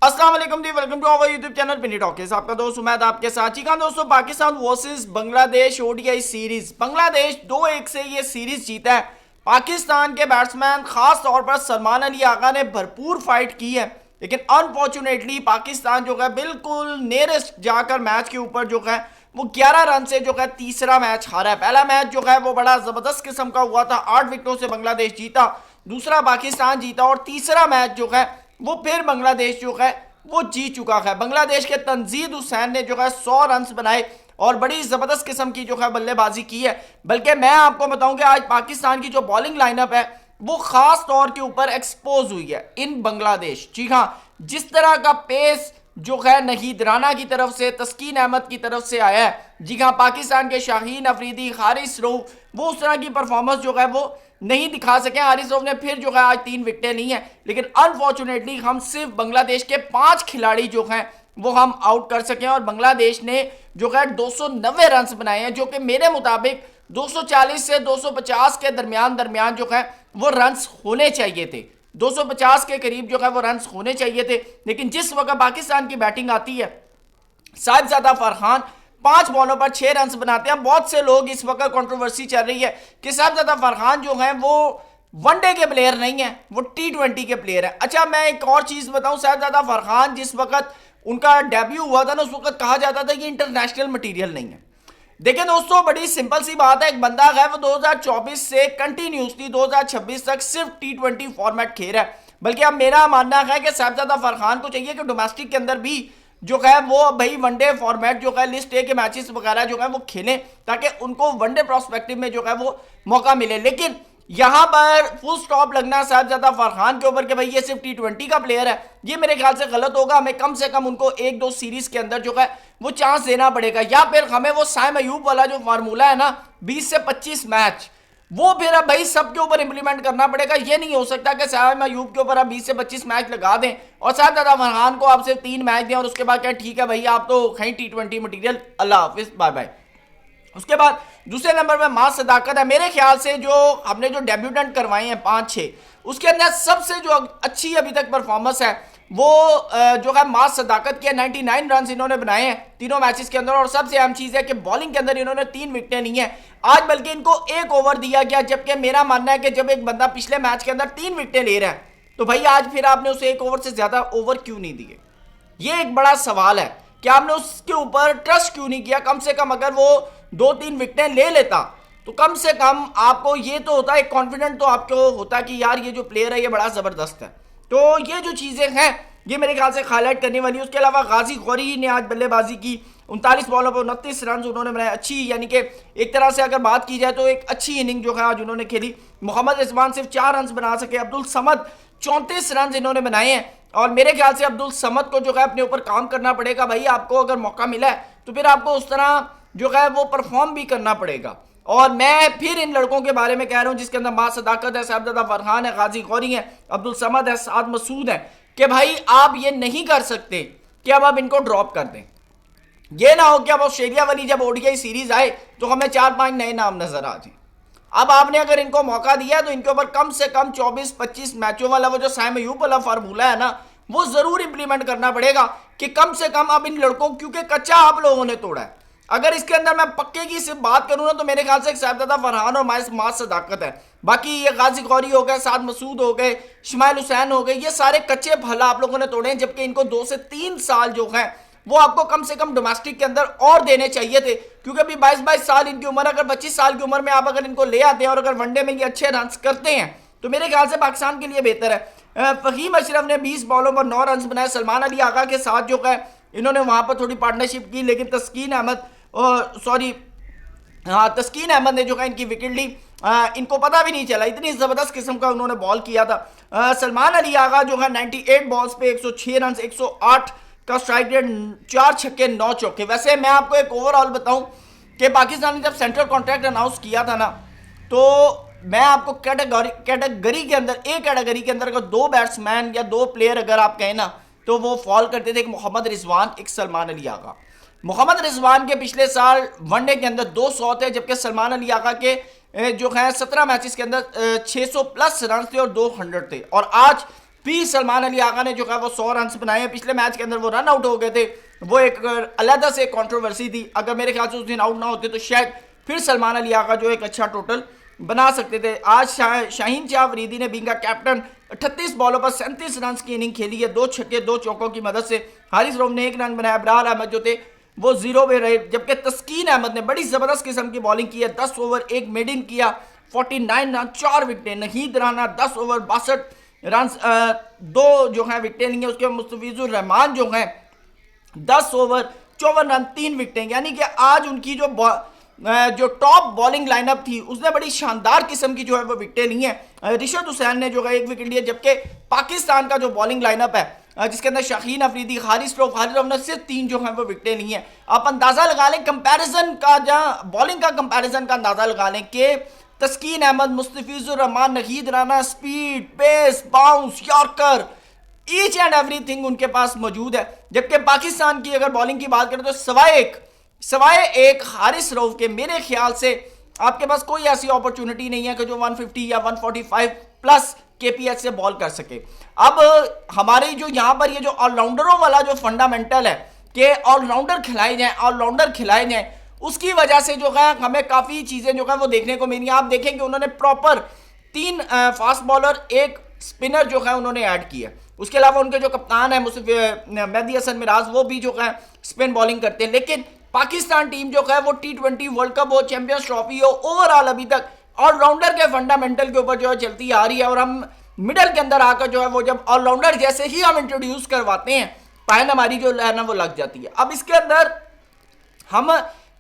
अस्सलाम वालेकुम जी, welcome to our YouTube channel Pini talkies. आपका दोस्त उमैद आपके साथ। जी हाँ दोस्तों, Pakistan versus Bangladesh ODI series, Bangladesh 2-1 से ये सीरीज जीता है। पाकिस्तान के बैट्समैन खास तौर पर सलमान अली आगा ने भरपूर फाइट की है, लेकिन अनफॉर्चुनेटली पाकिस्तान जो है बिल्कुल नियरेस्ट जाकर मैच के ऊपर जो है वो 11 रन से जो है तीसरा मैच हारा है। पहला मैच जो है वो बड़ा जबरदस्त किस्म का हुआ था, 8 विकेटों से बांग्लादेश जीता, दूसरा पाकिस्तान जीता और तीसरा मैच जो है वो फिर बांग्लादेश जो है वो जीत चुका है। बांग्लादेश के तंजीद हुसैन ने जो है 100 रन बनाए और बड़ी जबरदस्त किस्म की जो है बल्लेबाजी की है। बल्कि मैं आपको बताऊं कि आज पाकिस्तान की जो बॉलिंग लाइनअप है वो खास तौर के ऊपर एक्सपोज हुई है इन बांग्लादेश। जी हाँ, जिस तरह का पेस जो है नहीद राना की तरफ से, तस्कीन अहमद की तरफ से आया है, जी हाँ, पाकिस्तान के शाहीन अफरीदी, हारिस रऊफ वो उस तरह की परफॉर्मेंस जो है वो नहीं दिखा सके। हारिस रऊफ ने फिर जो है आज 3 विकेटें ली हैं, लेकिन अनफॉर्चुनेटली हम सिर्फ बांग्लादेश के 5 खिलाड़ी जो हैं वो हम आउट कर सके और बांग्लादेश ने जो है 290 रन बनाए हैं, जो कि मेरे मुताबिक 240 से 250 के दरमियान जो है वो रन्स होने चाहिए थे। 250 के करीब जो है वो रन्स होने चाहिए थे, लेकिन जिस वक्त पाकिस्तान की बैटिंग आती है, साहिबजादा फरहान 5 बॉलों पर 6 रन बनाते हैं। बहुत से लोग इस वक्त कंट्रोवर्सी चल रही है कि साहिबजादा फरहान जो है वो वनडे के प्लेयर नहीं है, वो T20 के प्लेयर है। अच्छा, मैं एक और चीज बताऊं, साहिबजादा फरहान जिस वक्त उनका डेब्यू हुआ था ना, उस वक्त कहा जाता था कि इंटरनेशनल मटीरियल नहीं है। देखिए दोस्तों, बड़ी सिंपल सी बात है, एक बंदा है वो 2024 से कंटिन्यूसली 2026 तक सिर्फ T20 फॉर्मेट खेल रहा है। बल्कि अब मेरा मानना है कि साहिबजादा फरहान को चाहिए कि डोमेस्टिक के अंदर भी जो है वो भाई वनडे फॉर्मेट जो है लिस्ट ए के मैचेस वगैरह जो है वो खेलें, ताकि उनको वनडे प्रोस्पेक्टिव में जो है वो मौका मिले। लेकिन यहां पर फुल स्टॉप लगना साहिबजादा फरहान के ऊपर कि भाई ये सिर्फ T20 का प्लेयर है, ये मेरे ख्याल से गलत होगा। हमें कम से कम उनको 1-2 सीरीज के अंदर जो है वो चांस देना पड़ेगा, या फिर हमें वो साइम अयूब वाला जो फार्मूला है ना 20 से 25 मैच, वो फिर अब भाई सबके ऊपर इंप्लीमेंट करना पड़ेगा। ये नहीं हो सकता कि साइम अयूब के ऊपर आप 20 से 25 मैच लगा दें और साहिबजादा फरहान को आप सिर्फ 3 मैच दें और उसके बाद क्या ठीक है भाई आप तो कहीं T20 मटीरियल, अल्लाह हाफिज, बाय बाय। उसके बाद दूसरे नंबर पे मां सदाकत है। मेरे ख्याल से जो हमने जो डेब्यूटेंट करवाए हैं 5-6, उसके अंदर सबसे जो अच्छी अभी तक परफॉर्मेंस है वो जो है मां सदाकत की 99 रन इन्होंने बनाए हैं तीनों मैचेस के अंदर। और सबसे अहम चीज है कि बॉलिंग के अंदर इन्होंने 3 विकेटें ली हैं आज, बल्कि इनको 1 ओवर दिया गया, जबकि मेरा मानना है कि जब एक बंदा पिछले मैच के अंदर 3 विकेटें ले रहा है तो भाई आज फिर आपने उसे 1 ओवर से ज्यादा ओवर क्यों नहीं दिए? ये एक बड़ा सवाल है कि आपने उसके ऊपर ट्रस्ट क्यों नहीं किया। कम से कम अगर वो 2-3 विकेटें ले लेता तो कम से कम आपको ये तो होता है, कॉन्फिडेंट तो आपको होता कि यार ये जो प्लेयर है ये बड़ा जबरदस्त है। तो ये जो चीजें हैं ये मेरे ख्याल से हाईलाइट करने वाली है। उसके अलावा गाजी गौरी ने आज बल्लेबाजी की, 39 बॉलों पर 29 रन उन्होंने बनाए, अच्छी, यानी कि एक तरह से अगर बात की जाए तो एक अच्छी इनिंग जो है आज उन्होंने खेली। मोहम्मद रिजवान सिर्फ 4 रन बना सके, अब्दुल समद 34 रन इन्होंने बनाए हैं और मेरे ख्याल से अब्दुल समद को जो है अपने ऊपर काम करना पड़ेगा। भाई आपको अगर मौका मिला है तो फिर आपको उस तरह जो है वो परफॉर्म भी करना पड़ेगा। और मैं फिर इन लड़कों के बारे में कह रहा हूं जिसके अंदर मां सदाकत है, साहिबजादा फरहान है, गाजी गौरी है, अब्दुल समद है, साद मसूद है, कि भाई आप ये नहीं कर सकते कि अब आप इनको ड्रॉप कर दें। ये ना हो कि अब ऑस्ट्रेलिया वाली जब ओडीआई सीरीज आए तो हमें 4-5 नए नाम नजर आ जाए। अब आपने अगर इनको मौका दिया तो इनके ऊपर कम से कम 24-25 मैचों वाला वो जो साइम अयूब वाला फार्मूला है ना वो जरूर इंप्लीमेंट करना पड़ेगा कि कम से कम अब इन लड़कों, क्योंकि कच्चा आप लोगों ने तोड़ा है। अगर इसके अंदर मैं पक्के की सिर्फ बात करूं ना तो मेरे ख्याल से एक साहिबजादा फरहान और मां सदाकत है, बाकी ये गाजी गौरी हो गए, साद मसूद हो गए, इस्माइल हुसैन हो गए, ये सारे कच्चे फल आप लोगों ने तोड़े हैं। जबकि इनको 2 से 3 साल जो है वो आपको कम से कम डोमेस्टिक के अंदर और देने चाहिए थे, क्योंकि अभी 22-22 साल इनकी उम्र, अगर 25 साल की उम्र में आप अगर इनको ले आते हैं और अगर वनडे में ये अच्छे रन करते हैं तो मेरे ख्याल से पाकिस्तान के लिए बेहतर है। फहीम अशरफ ने 20 बॉलों पर 9 रन बनाए। सलमान अली आगा के साथ जो है इन्होंने वहां पर थोड़ी पार्टनरशिप की, लेकिन तस्कीन अहमद ने जो है इनकी विकेट ली, इनको पता भी नहीं चला, इतनी जबरदस्त किस्म का उन्होंने बॉल किया था। सलमान अली आगा जो है 98 बॉल्स पे 106 रन, 108 का स्ट्राइक रेट, 4 छक्के 9 चौके। वैसे मैं आपको एक ओवरऑल बताऊं कि पाकिस्तान ने जब सेंट्रल कॉन्ट्रैक्ट अनाउंस किया था ना तो मैं आपको कैटेगरी के अंदर, एक कैटेगरी के अंदर अगर 2 बैट्समैन या 2 प्लेयर अगर आप कहें ना तो वो फॉल करते थे, एक मोहम्मद रिजवान, एक सलमान अली आगा। मोहम्मद रिजवान के पिछले साल वनडे के अंदर 200 थे, जबकि सलमान अली आगा के जो है 17 मैचेस के अंदर 600 प्लस रन थे और 200 थे। और आज फिर सलमान अली आगा ने जो है वो 100 रन बनाए हैं। पिछले मैच के अंदर वो रन आउट हो गए थे, वो एक अलग से कंट्रोवर्सी थी। अगर मेरे ख्याल से उस दिन आउट ना होते तो शायद फिर सलमान अली आगा जो एक अच्छा टोटल बना सकते थे। आज शाहीन शाह अफरीदी ने बीइंग कैप्टन 38 बॉलों पर 37 रन की इनिंग खेली है, 2 छक्के 2 चौकों की मदद से। हारिस रऊफ ने 1 रन बनाया, इब्रार अहमद जो थे वो 0 पे रहे, जबकि तस्कीन अहमद ने बड़ी जबरदस्त किस्म की बॉलिंग की है। 10 ओवर 1 मेडिन किया, 49 रन 4 विकेटें। नहीद राना 10 ओवर 62 रन 2 जो है विकेटें ली हैं। उसके बाद मुस्तफिजुर रहमान जो है 10 ओवर 54 रन 3 विकेटें। यानी कि आज उनकी जो टॉप बॉलिंग लाइनअप थी उसने बड़ी शानदार किस्म की जो है वो विकेटें ली हैं। रिशद हुसैन ने जो है 1 विकेट लिया, जबकि पाकिस्तान का जो बॉलिंग लाइनअप है जिसके अंदर शाहीन अफरीदी, हारिस रऊफ ने सिर्फ 3 जो है वो विकेटें ली हैं। आप अंदाजा लगा लें कंपैरिजन का, जहां बॉलिंग का कंपैरिजन का अंदाजा लगा लें कि Taskin Ahmed, Mustafizur Rahman, Nahid Rana speed, pace, bounce, yorker, each and everything उनके पास मौजूद है। जबकि पाकिस्तान की अगर बॉलिंग की बात करें तो सवाए एक हारिस रऊफ के मेरे ख्याल से आपके पास कोई ऐसी अपॉर्चुनिटी नहीं है कि जो 150 या 145 प्लस केपीएच से बॉल कर सके। अब हमारे जो यहाँ पर ये जो ऑलराउंडरों वाला जो फंडामेंटल है कि ऑलराउंडर खिलाए जाएं, उसकी वजह से जो है हमें काफ़ी चीज़ें जो है वो देखने को मिली। आप देखें कि उन्होंने प्रॉपर 3 फास्ट बॉलर 1 स्पिनर जो है उन्होंने ऐड किया। उसके अलावा उनके जो कप्तान है मेहदी हसन मिराज, वो भी जो है स्पिन बॉलिंग करते हैं। लेकिन पाकिस्तान टीम जो है वो T20 वर्ल्ड कप हो, चैंपियंस ट्रॉफी हो, ओवरऑल अभी तक ऑलराउंडर के फंडामेंटल के ऊपर जो है चलती आ रही है। और हम मिडल के अंदर आकर जो है वो जब ऑलराउंडर जैसे ही हम इंट्रोड्यूस करवाते हैं, पायन हमारी जो है ना वो लग जाती है। अब इसके अंदर हम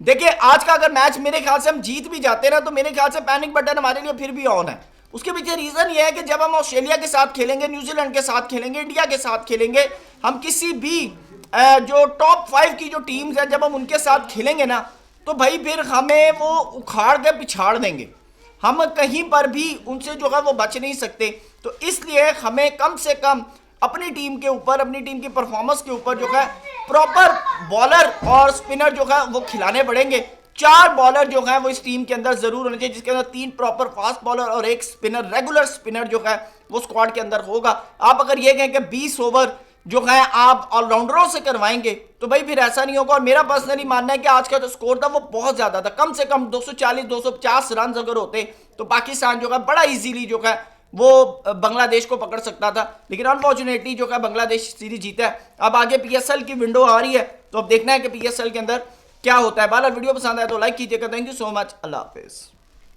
देखिए आज का अगर मैच मेरे ख्याल से हम जीत भी जाते हैं ना, तो मेरे ख्याल से पैनिक बटन हमारे लिए फिर भी ऑन है। उसके पीछे रीजन ये है कि जब हम ऑस्ट्रेलिया के साथ खेलेंगे, न्यूजीलैंड के साथ खेलेंगे, इंडिया के साथ खेलेंगे, हम किसी भी जो टॉप 5 की जो टीम्स हैं जब हम उनके साथ खेलेंगे ना, तो भाई फिर हमें वो उखाड़ के पिछाड़ देंगे। हम कहीं पर भी उनसे जो है वो बच नहीं सकते। तो इसलिए हमें कम से कम अपनी टीम के ऊपर, अपनी टीम की परफॉर्मेंस के ऊपर जो है प्रॉपर बॉलर और स्पिनर जो है वो खिलाने पड़ेंगे। 4 बॉलर जो है वो इस टीम के अंदर जरूर होने चाहिए, जिसके अंदर 3 प्रॉपर फास्ट बॉलर और 1 स्पिनर, रेगुलर स्पिनर जो है वो स्क्वाड के अंदर होगा। आप अगर ये कहें कि 20 ओवर जो है आप ऑलराउंडरों से करवाएंगे तो भाई फिर ऐसा नहीं होगा। और मेरा पर्सनली मानना है कि आज का जो स्कोर था वो बहुत ज्यादा था, कम से कम 240-250 रन अगर होते तो पाकिस्तान जो है बड़ा इजीली जो है वो बांग्लादेश को पकड़ सकता था। लेकिन अनफॉर्चुनेटली जो है बांग्लादेश सीरीज जीता है। अब आगे पीएसएल की विंडो आ रही है, तो अब देखना है कि पीएसएल के अंदर क्या होता है। बाला वीडियो पसंद आया तो लाइक कीजिएगा। Thank you so much, Allah Hafiz.